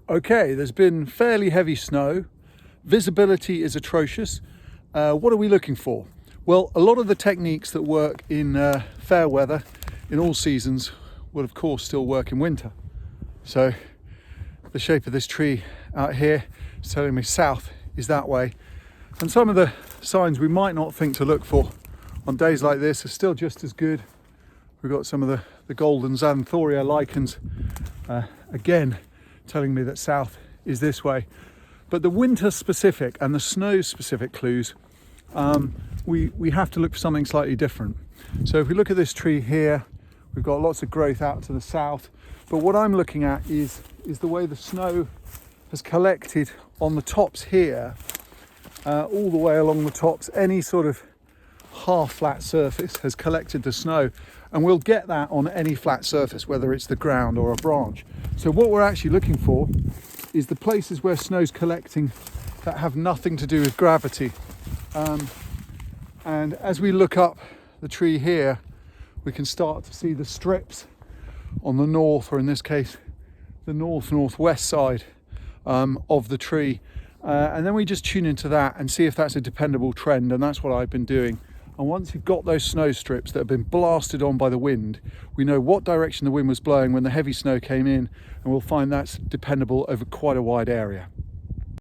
Okay, there's been fairly heavy snow. Visibility is atrocious. What are we looking for? Well, a lot of the techniques that work in fair weather in all seasons will of course still work in winter. So the shape of this tree out here is telling me south is that way. And some of the signs we might not think to look for on days like this are still just as good. We've got some of the golden Xanthoria lichens, again, telling me that south is this way. But the winter specific and the snow specific clues, we have to look for something slightly different. So if we look at this tree here, we've got lots of growth out to the south. But what I'm looking at is the way the snow has collected on the tops here, all the way along the tops. Any sort of half flat surface has collected the snow, and we'll get that on any flat surface, whether it's the ground or a branch. So what we're actually looking for is the places where snow's collecting that have nothing to do with gravity. And as we look up the tree here, we can start to see the strips on the north, or in this case the northwest side of the tree, and then we just tune into that and see if that's a dependable trend. And that's what I've been doing. And once you've got those snow strips that have been blasted on by the wind, we know what direction the wind was blowing when the heavy snow came in, and we'll find that's dependable over quite a wide area.